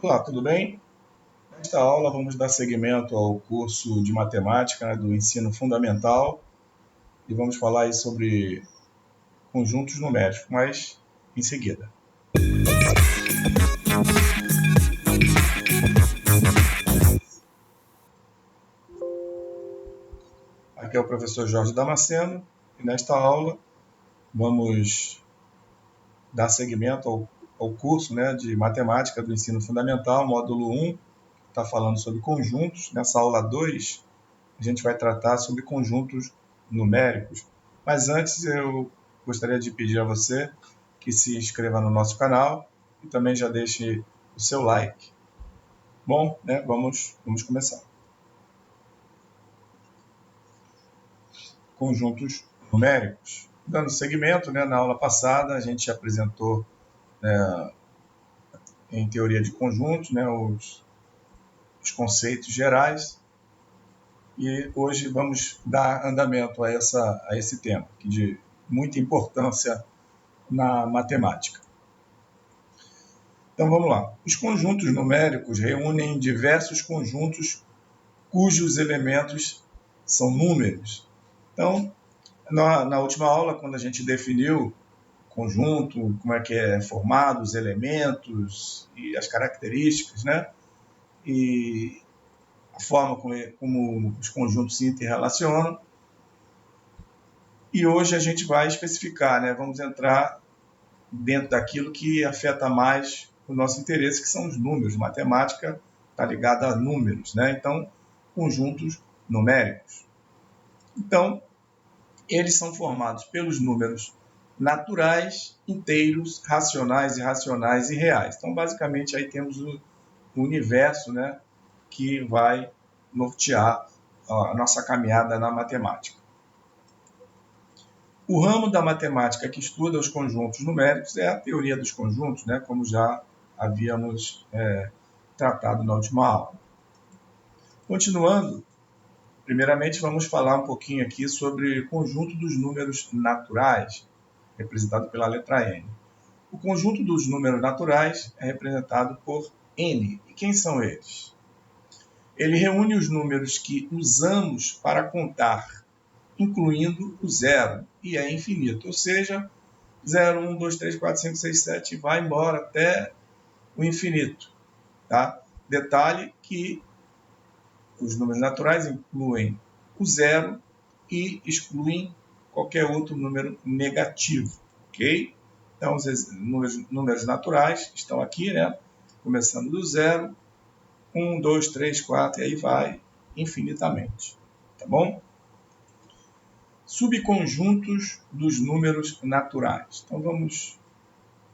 Olá, tudo bem? Nesta aula vamos dar seguimento ao curso de matemática, né, do ensino fundamental e vamos falar aí sobre conjuntos numéricos, mas em seguida. Aqui é o professor Jorge Damasceno e nesta aula vamos dar seguimento ao curso, né, de matemática do ensino fundamental, módulo 1, está falando sobre conjuntos. Nessa aula 2, a gente vai tratar sobre conjuntos numéricos. Mas antes eu gostaria de pedir a você que se inscreva no nosso canal e também já deixe o seu like. Bom, né, vamos começar. Conjuntos numéricos. Dando seguimento, né, na aula passada a gente apresentou em teoria de conjuntos, né, os conceitos gerais, e hoje vamos dar andamento a esse tema, que de muita importância na matemática. Então vamos lá. Os conjuntos numéricos reúnem diversos conjuntos cujos elementos são números. Então, na última aula, quando a gente definiu conjunto, como é que é formado, os elementos e as características, né? E a forma como os conjuntos se interrelacionam. E hoje a gente vai especificar, né? Vamos entrar dentro daquilo que afeta mais o nosso interesse, que são os números. Matemática está ligada a números, né? Então, conjuntos numéricos. Então, eles são formados pelos números naturais, inteiros, racionais, irracionais e reais. Então, basicamente, aí temos o universo, né, que vai nortear a nossa caminhada na matemática. O ramo da matemática que estuda os conjuntos numéricos é a teoria dos conjuntos, né, como já havíamos tratado na última aula. Continuando, primeiramente vamos falar um pouquinho aqui sobre o conjunto dos números naturais, representado pela letra N. O conjunto dos números naturais é representado por N. E quem são eles? Ele reúne os números que usamos para contar, incluindo o zero, e é infinito. Ou seja, 0, 1, 2, 3, 4, 5, 6, 7, vai embora até o infinito. Tá? Detalhe que os números naturais incluem o zero e excluem qualquer outro número negativo. Ok? Então, os números naturais estão aqui, né? Começando do zero, 1, 2, 3, 4, e aí vai infinitamente. Tá bom? Subconjuntos dos números naturais. Então, vamos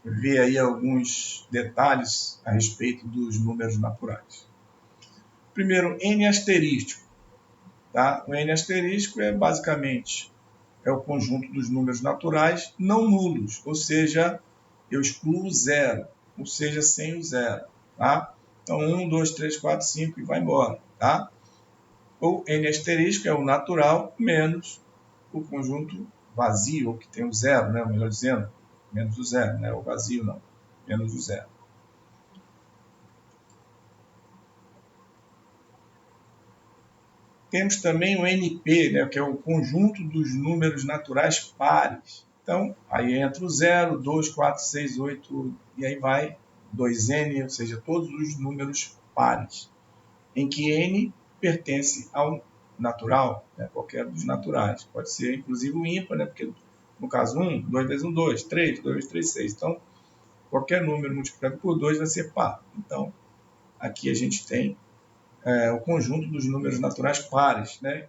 ver aí alguns detalhes a respeito dos números naturais. Primeiro, N asterístico. Tá? O N asterístico é basicamente o conjunto dos números naturais não nulos, ou seja, eu excluo o zero, ou seja, sem o zero. Tá? Então, 1, 2, 3, 4, 5 e vai embora. Tá? O N asterístico é o natural menos o conjunto vazio, ou que tem o zero, né? Melhor dizendo, menos o zero, né? O vazio não, menos o zero. Temos também o NP, né, que é o conjunto dos números naturais pares. Então, aí entra o 0, 2, 4, 6, 8, e aí vai 2N, ou seja, todos os números pares, em que N pertence ao natural, né, qualquer dos naturais. Pode ser, inclusive, o ímpar, né, porque no caso 1, 2 vezes 1, 2, 3, 2 vezes 3, 6. Então, qualquer número multiplicado por 2 vai ser par. Então, aqui a gente tem o conjunto dos números naturais pares, né?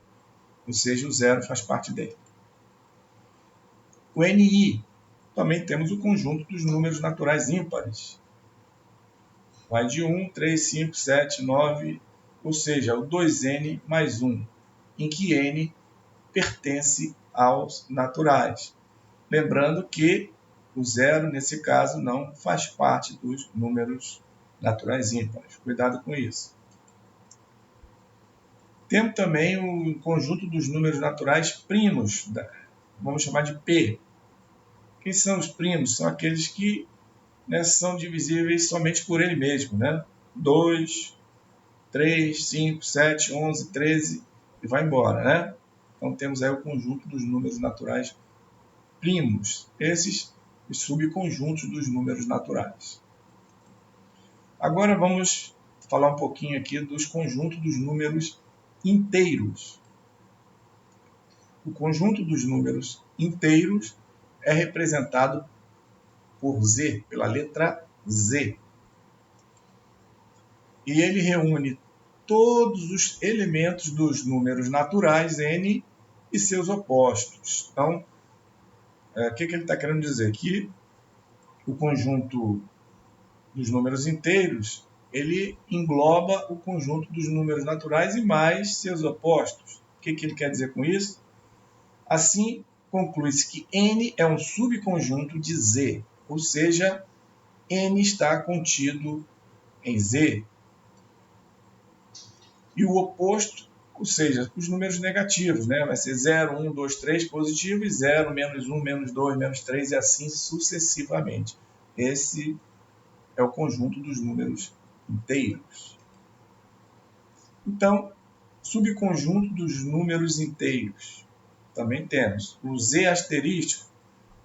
Ou seja, o zero faz parte dele. O NI, também temos o conjunto dos números naturais ímpares. Vai de 1, 3, 5, 7, 9, ou seja, o 2N mais 1, em que N pertence aos naturais. Lembrando que o zero, nesse caso, não faz parte dos números naturais ímpares. Cuidado com isso. Temos também o conjunto dos números naturais primos, vamos chamar de P. Quem são os primos? São aqueles que, né, são divisíveis somente por ele mesmo, né? 2, 3, 5, 7, 11, 13 e vai embora, né? Então temos aí o conjunto dos números naturais primos, esses os subconjuntos dos números naturais. Agora vamos falar um pouquinho aqui dos conjuntos dos números inteiros. O conjunto dos números inteiros é representado por Z, pela letra Z. E ele reúne todos os elementos dos números naturais N e seus opostos. Então, o que ele está querendo dizer? Que o conjunto dos números inteiros, ele engloba o conjunto dos números naturais e mais seus opostos. O que ele quer dizer com isso? Assim, conclui-se que N é um subconjunto de Z, ou seja, N está contido em Z. E o oposto, ou seja, os números negativos, né? Vai ser 0, 1, 2, 3 positivo e 0, menos 1, menos 2, menos 3 e assim sucessivamente. Esse é o conjunto dos números inteiros. Então, subconjunto dos números inteiros. Também temos o Z asterístico,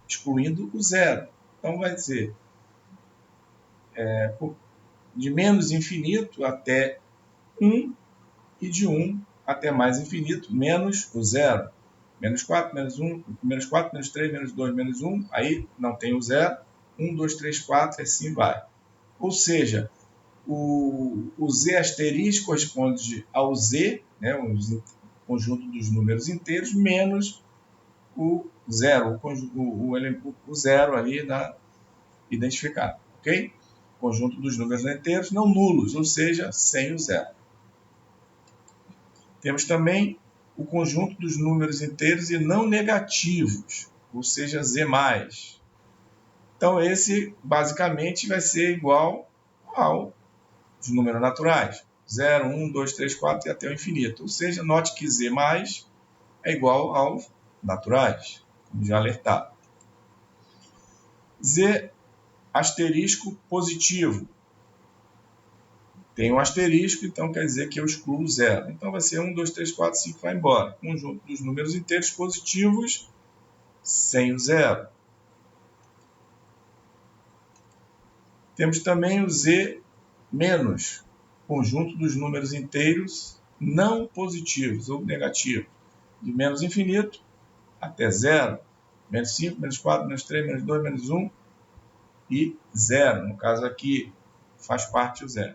excluindo o zero. Então, vai ser de menos infinito até 1 e de 1 até mais infinito, menos o zero. Menos 4, menos 1, menos 4, menos 3, menos 2, menos 1, aí não tem o zero. 1, 2, 3, 4, e assim vai. Ou seja, o Z asterisco corresponde ao Z, né, o conjunto dos números inteiros, menos o zero, o zero ali identificado, ok? Conjunto dos números inteiros não nulos, ou seja, sem o zero. Temos também o conjunto dos números inteiros e não negativos, ou seja, Z+. Então, esse basicamente vai ser igual aos números naturais. 0, 1, 2, 3, 4 e até o infinito. Ou seja, note que Z+ é igual aos naturais, como já alertado. Z asterisco positivo. Tem um asterisco, então quer dizer que eu excluo o zero. Então vai ser 1, 2, 3, 4, 5, vai embora. Conjunto dos números inteiros positivos sem o zero. Temos também o Z menos, conjunto dos números inteiros não positivos ou negativos, de menos infinito até zero. Menos 5, menos 4, menos 3, menos 2, menos 1 e zero. No caso aqui, faz parte o zero.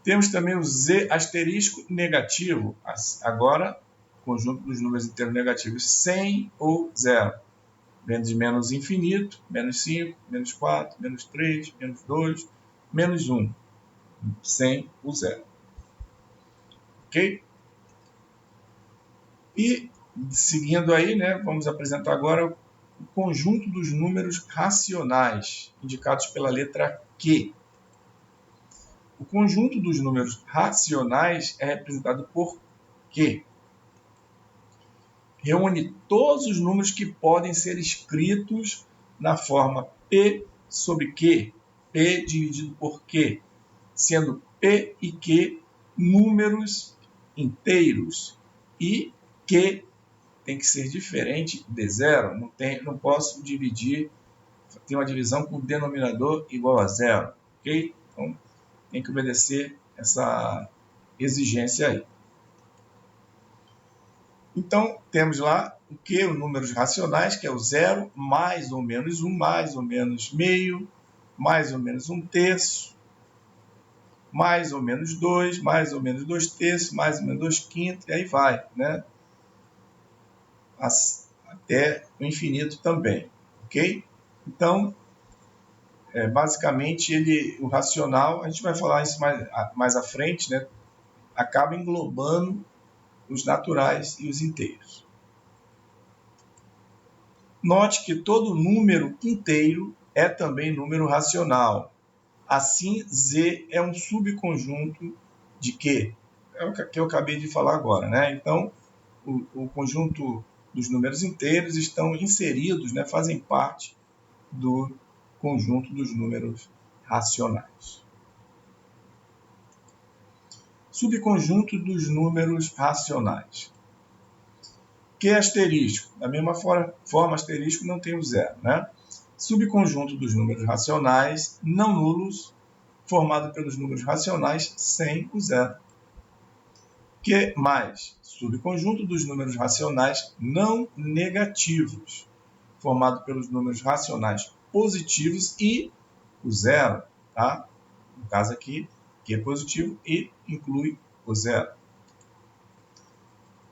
Temos também o Z asterisco negativo. Agora, conjunto dos números inteiros negativos sem ou zero. De menos infinito, menos 5, menos 4, menos 3, menos 2, menos 1. Sem o zero. Ok? E, seguindo aí, né, vamos apresentar agora o conjunto dos números racionais, indicados pela letra Q. O conjunto dos números racionais é representado por Q. Reúne todos os números que podem ser escritos na forma P sobre Q, P dividido por Q, sendo P e Q números inteiros e Q tem que ser diferente de zero. Não posso dividir, tem uma divisão com denominador igual a zero, ok? Então, tem que obedecer essa exigência aí. Então, temos lá o que? Os números racionais, que é o zero, mais ou menos 1, mais ou menos meio, mais ou menos 1/3, mais ou menos 2, mais ou menos 2/3, mais ou menos 2/5, e aí vai, né? Até o infinito também, ok? Então, basicamente, o racional, a gente vai falar isso mais à frente, né? Acaba englobando os naturais e os inteiros. Note que todo número inteiro é também número racional. Assim, Z é um subconjunto de Q? É o que eu acabei de falar agora, né? Então, o conjunto dos números inteiros estão inseridos, né, fazem parte do conjunto dos números racionais. Subconjunto dos números racionais. Q asterisco. Da mesma forma, asterisco não tem o zero, né? Subconjunto dos números racionais não nulos, formado pelos números racionais sem o zero. Q mais. Subconjunto dos números racionais não negativos, formado pelos números racionais positivos e o zero, tá? No caso aqui, Q é positivo e inclui o zero.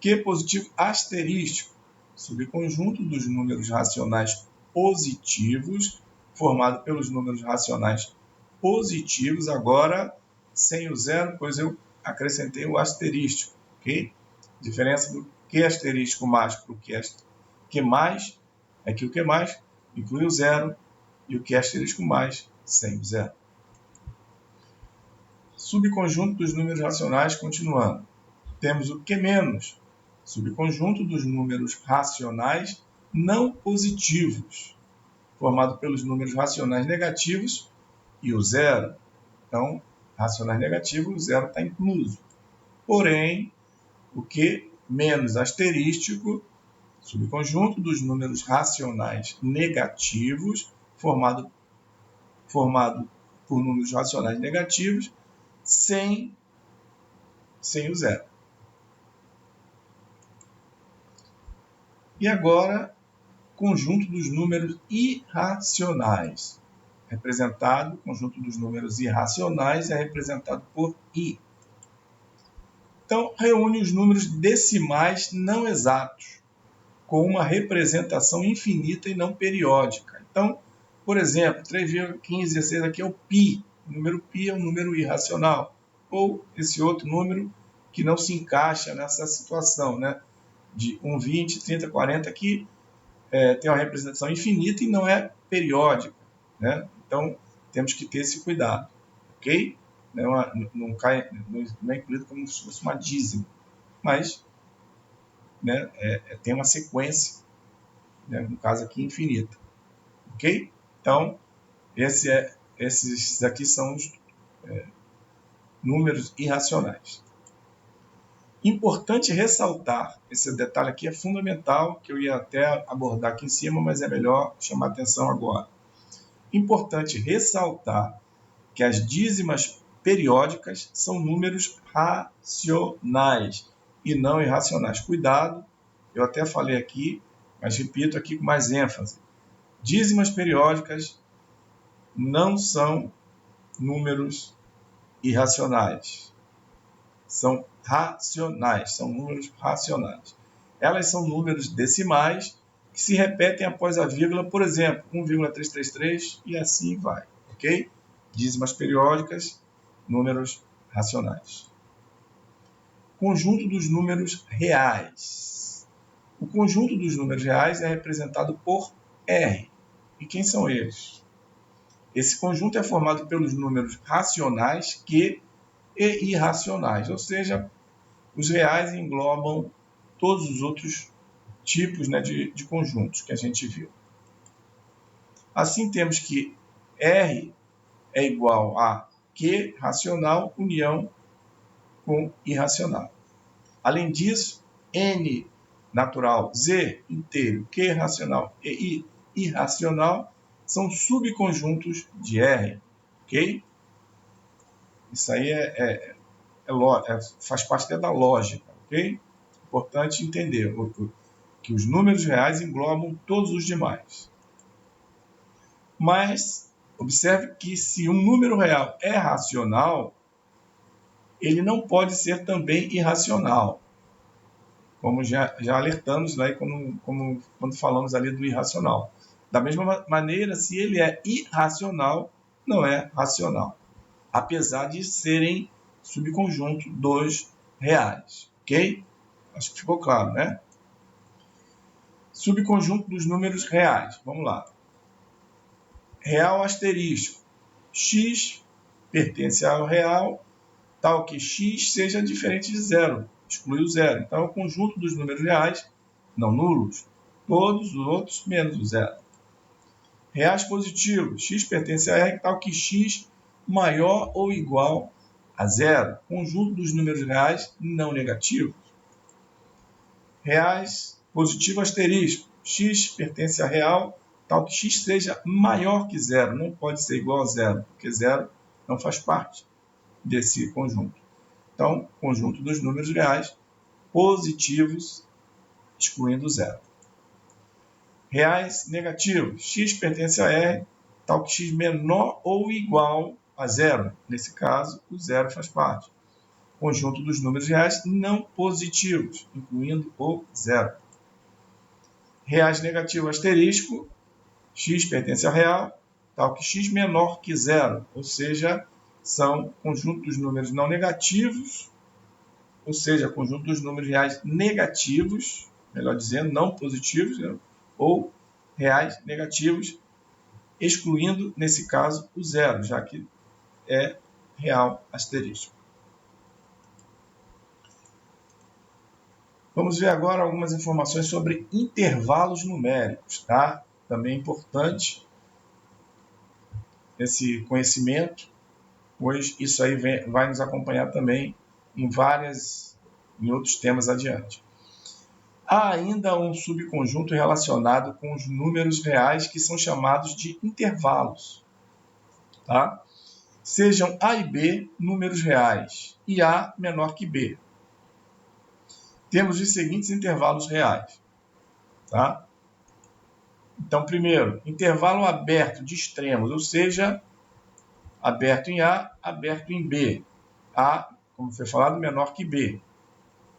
Q positivo asterístico, subconjunto dos números racionais positivos, formado pelos números racionais positivos, agora sem o zero, pois eu acrescentei o asterístico, ok? Diferença do Q asterístico mais para o Q mais é que o Q mais inclui o zero e o Q asterístico mais sem o zero. Subconjunto dos números racionais, continuando. Temos o Q menos, subconjunto dos números racionais não positivos, formado pelos números racionais negativos e o zero. Então, racionais negativos, o zero está incluso. Porém, o Q menos asterístico, subconjunto dos números racionais negativos, formado por números racionais negativos, sem o zero. E agora, conjunto dos números irracionais. O conjunto dos números irracionais é representado por I. Então, reúne os números decimais não exatos, com uma representação infinita e não periódica. Então, por exemplo, 3,1516 aqui é o π. O número π é um número irracional. Ou esse outro número que não se encaixa nessa situação, né? De 1, 20, 30, 40, que tem uma representação infinita e não é periódica, né? Então, temos que ter esse cuidado, ok? Não é incluído como se fosse uma dízima, mas né, tem uma sequência, né, no caso aqui, infinita, ok? Então, esses aqui são os números irracionais. Importante ressaltar, esse detalhe aqui é fundamental, que eu ia até abordar aqui em cima, mas é melhor chamar atenção agora. Importante ressaltar que as dízimas periódicas são números racionais e não irracionais. Cuidado, eu até falei aqui, mas repito aqui com mais ênfase. Dízimas periódicas não são números irracionais. São racionais, são números racionais. Elas são números decimais que se repetem após a vírgula, por exemplo, 1,333 e assim vai, ok? Dízimas periódicas, números racionais. Conjunto dos números reais. O conjunto dos números reais é representado por R. E quem são eles? Esse conjunto é formado pelos números racionais Q e irracionais, ou seja, os reais englobam todos os outros tipos, né, de conjuntos que a gente viu. Assim, temos que R é igual a Q racional união com irracional. Além disso, N natural, Z inteiro, Q racional e I irracional são subconjuntos de R, ok? Isso aí faz parte até da lógica, ok? Importante entender que os números reais englobam todos os demais. Mas observe que se um número real é racional, ele não pode ser também irracional, como já alertamos lá quando falamos ali do irracional. Da mesma maneira, se ele é irracional, não é racional, apesar de serem subconjunto dos reais, ok? Acho que ficou claro, né? Subconjunto dos números reais, vamos lá. Real asterisco, x pertence ao real, tal que x seja diferente de zero, exclui o zero. Então, é o conjunto dos números reais, não nulos, todos os outros menos o zero. Reais positivos, x pertence a R, tal que x maior ou igual a zero, conjunto dos números reais não negativos. Reais, positivo asterisco, x pertence a real, tal que x seja maior que zero, não pode ser igual a zero, porque zero não faz parte desse conjunto. Então, conjunto dos números reais positivos, excluindo zero. Reais negativos, x pertence a R, tal que x menor ou igual a zero. Nesse caso, o zero faz parte. Conjunto dos números reais não positivos, incluindo o zero. Reais negativo asterisco, x pertence a real, tal que x menor que zero, ou seja, são conjunto dos números não negativos, ou seja, conjunto dos números reais negativos, melhor dizendo, não positivos, né? Ou reais negativos, excluindo, nesse caso, o zero, já que é real asterisco. Vamos ver agora algumas informações sobre intervalos numéricos, tá? Também importante esse conhecimento, pois isso aí vai nos acompanhar também em outros temas adiante. Há ainda um subconjunto relacionado com os números reais que são chamados de intervalos, tá? Sejam A e B números reais e A menor que B. Temos os seguintes intervalos reais, tá? Então, primeiro, intervalo aberto de extremos, ou seja, aberto em A, aberto em B. A, como foi falado, menor que B.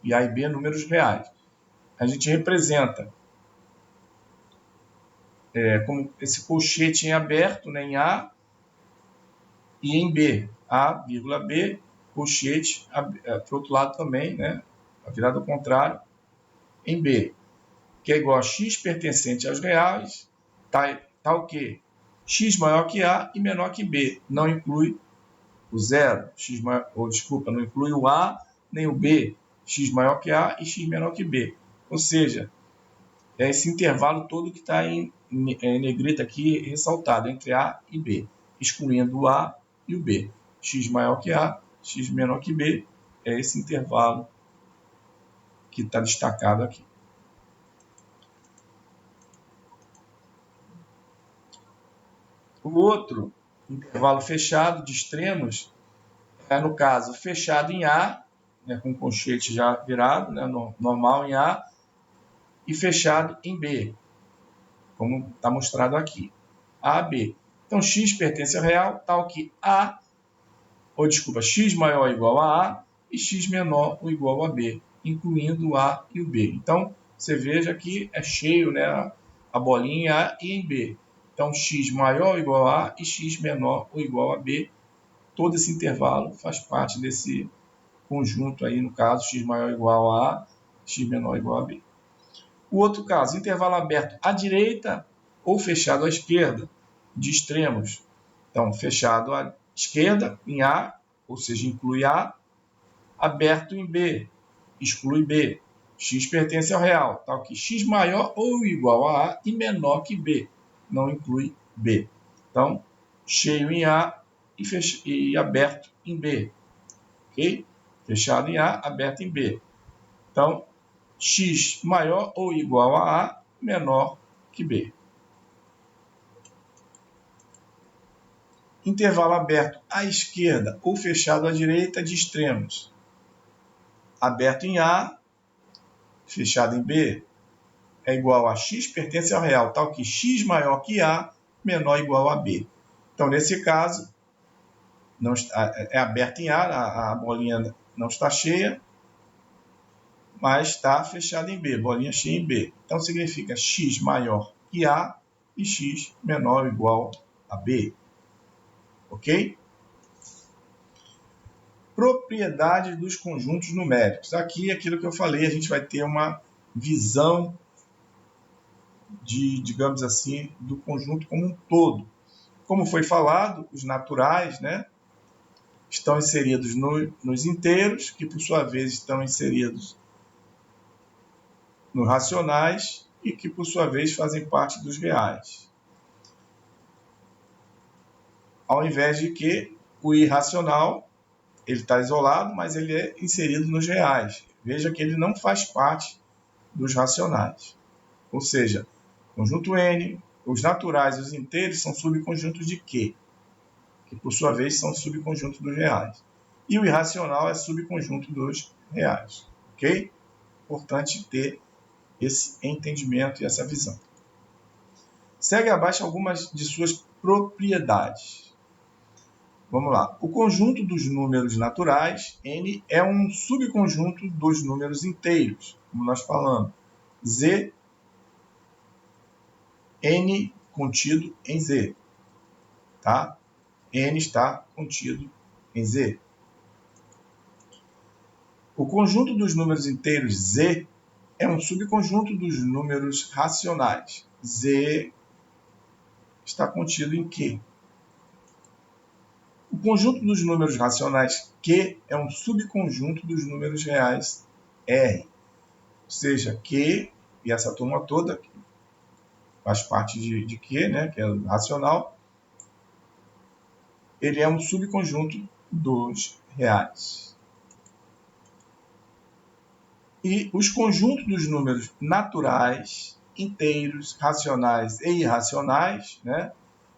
E A e B números reais. A gente representa como esse colchete em aberto, né, em A e em B. A, vírgula B, colchete, para o outro lado também, né, virado ao contrário, em B, que é igual a x pertencente aos reais, tal que x maior que A e menor que B. Não inclui o zero, não inclui o A nem o B, x maior que A e x menor que B. Ou seja, é esse intervalo todo que está em negrita aqui ressaltado, entre A e B, excluindo o A e o B. X maior que A, x menor que B, é esse intervalo que está destacado aqui. O outro intervalo fechado de extremos é, no caso, fechado em A, né, com o colchete já virado, né, normal em A, e fechado em B, como está mostrado aqui. A, B. Então, x pertence ao real, tal que x maior ou igual a A e x menor ou igual a B, incluindo o A e o B. Então, você veja que é cheio, né, a bolinha em A e em B. Então, x maior ou igual a A e x menor ou igual a B. Todo esse intervalo faz parte desse conjunto aí, no caso, x maior ou igual a A, x menor ou igual a B. O outro caso, intervalo aberto à direita ou fechado à esquerda, de extremos. Então, fechado à esquerda, em A, ou seja, inclui A, aberto em B, exclui B. X pertence ao real, tal que x maior ou igual a A e menor que B, não inclui B. Então, cheio em A e aberto em B. Ok? Fechado em A, aberto em B. Então, x maior ou igual a A, menor que B. Intervalo aberto à esquerda ou fechado à direita de extremos. Aberto em A, fechado em B, é igual a x pertence ao real, tal que x maior que A, menor ou igual a B. Então, nesse caso, não está, é aberto em A, a bolinha não está cheia, mas está fechada em B, bolinha cheia em B. Então, significa x maior que A e x menor ou igual a B. Ok? Propriedades dos conjuntos numéricos. Aqui, aquilo que eu falei, a gente vai ter uma visão digamos assim, do conjunto como um todo. Como foi falado, os naturais, né, estão inseridos nos inteiros, que por sua vez estão inseridos nos racionais e que por sua vez fazem parte dos reais. Ao invés de que o irracional ele está isolado, mas ele é inserido nos reais. Veja que ele não faz parte dos racionais. Ou seja, conjunto N, os naturais e os inteiros são subconjuntos de Q, que por sua vez são subconjuntos dos reais. E o irracional é subconjunto dos reais. Ok? Importante ter esse entendimento e essa visão. Segue abaixo algumas de suas propriedades. Vamos lá. O conjunto dos números naturais, N, é um subconjunto dos números inteiros, como nós falamos. Z, N contido em Z. Tá? N está contido em Z. O conjunto dos números inteiros Z é um subconjunto dos números racionais. Z está contido em Q. O conjunto dos números racionais Q é um subconjunto dos números reais R. Ou seja, Q e essa turma toda faz parte de Q, né, que é o racional, ele é um subconjunto dos reais. E os conjuntos dos números naturais, inteiros, racionais e irracionais, né,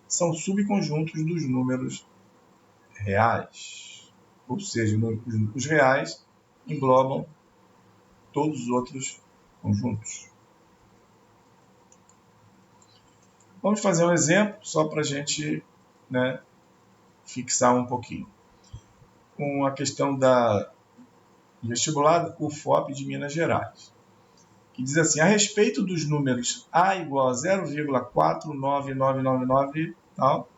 são subconjuntos dos números reais. Ou seja, os reais englobam todos os outros conjuntos. Vamos fazer um exemplo só para a gente, né, fixar um pouquinho. Com a questão da vestibular UFOP de Minas Gerais, que diz assim: a respeito dos números A igual a 0,49999 tal,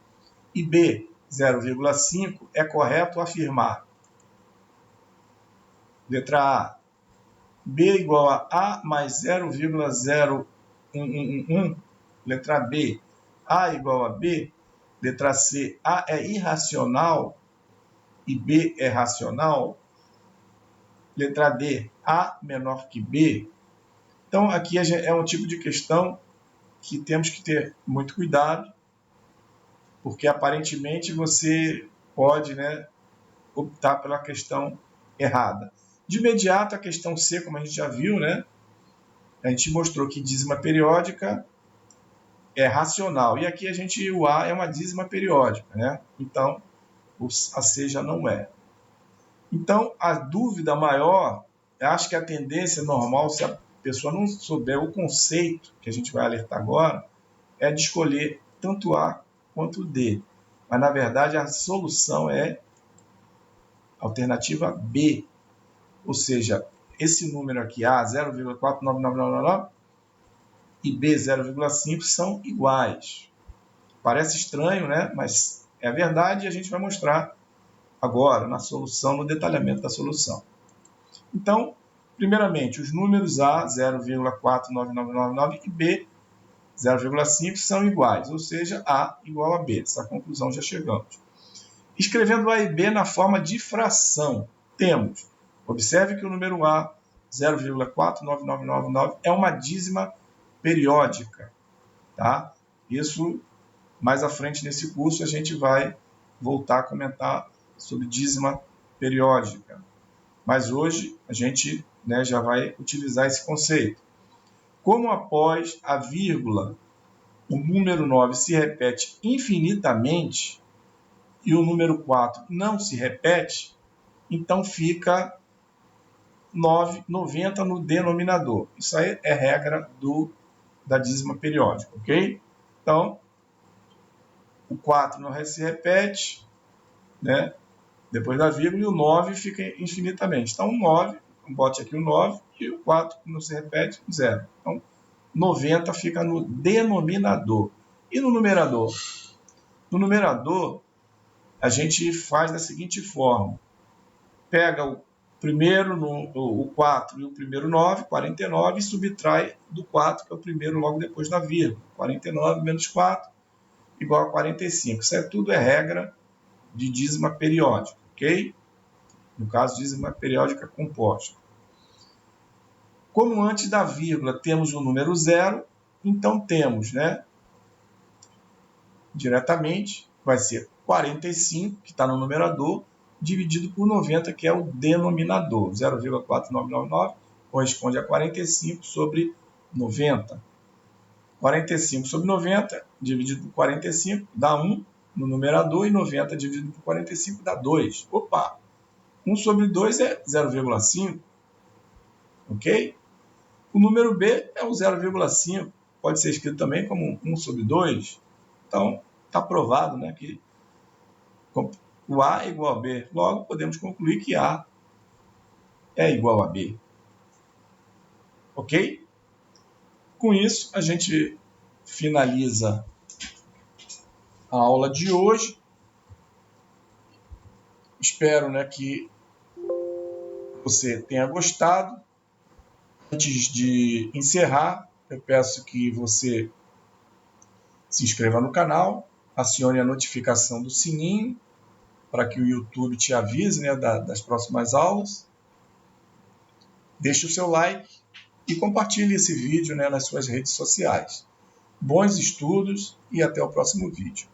e B 0,5, é correto afirmar. Letra A, B igual a mais 0,0111. Letra B, A igual a B. Letra C, A é irracional e B é racional. Letra D, A menor que B. Então, aqui é um tipo de questão que temos que ter muito cuidado, porque aparentemente você pode, né, optar pela questão errada. De imediato, a questão C, como a gente já viu, né, a gente mostrou que dízima periódica é racional. E aqui o A é uma dízima periódica, né? Então, a C já não é. Então, a dúvida maior, eu acho que a tendência normal, se a pessoa não souber o conceito que a gente vai alertar agora, é de escolher tanto A quanto D. Mas, na verdade, a solução é a alternativa B. Ou seja, esse número aqui, A, 0,49999, e B, 0,5, são iguais. Parece estranho, né? Mas é a verdade e a gente vai mostrar agora na solução, no detalhamento da solução. Então, primeiramente, os números A, 0,49999, e B, 0,5, são iguais, ou seja, A igual a B. Essa conclusão já chegamos. Escrevendo A e B na forma de fração, temos, observe que o número A, 0,49999, é uma dízima periódica. Tá? Isso, mais à frente nesse curso, a gente vai voltar a comentar sobre dízima periódica. Mas hoje a gente, né, já vai utilizar esse conceito. Como após a vírgula o número 9 se repete infinitamente e o número 4 não se repete, então fica 90 no denominador. Isso aí é regra da dízima periódica, ok? Então, o 4 não se repete, né, depois da vírgula, e o 9 fica infinitamente. Então, o 9, bote aqui o 9, e o 4 não se repete, 0. Então, 90 fica no denominador. E no numerador? No numerador, a gente faz da seguinte forma. Pega o primeiro, o 4 e o primeiro 9, 49, e subtrai do 4, que é o primeiro logo depois da vírgula. 49 menos 4 igual a 45. Isso tudo é regra de dízima periódica, ok? No caso, dízima periódica composta. Como antes da vírgula temos o número 0, então temos, né, diretamente, vai ser 45, que está no numerador, dividido por 90, que é o denominador. 0,4999 corresponde a 45 sobre 90. 45 sobre 90 dividido por 45 dá 1 no numerador e 90 dividido por 45 dá 2. Opa! 1 sobre 2 é 0,5. Ok? O número B é o 0,5. Pode ser escrito também como 1 sobre 2. Então, está provado, né, que o A é igual a B. Logo, podemos concluir que A é igual a B. Ok? Com isso, a gente finaliza a aula de hoje. Espero, né, que você tenha gostado. Antes de encerrar, eu peço que você se inscreva no canal, acione a notificação do sininho para que o YouTube te avise, né, das próximas aulas. Deixe o seu like e compartilhe esse vídeo, né, nas suas redes sociais. Bons estudos e até o próximo vídeo.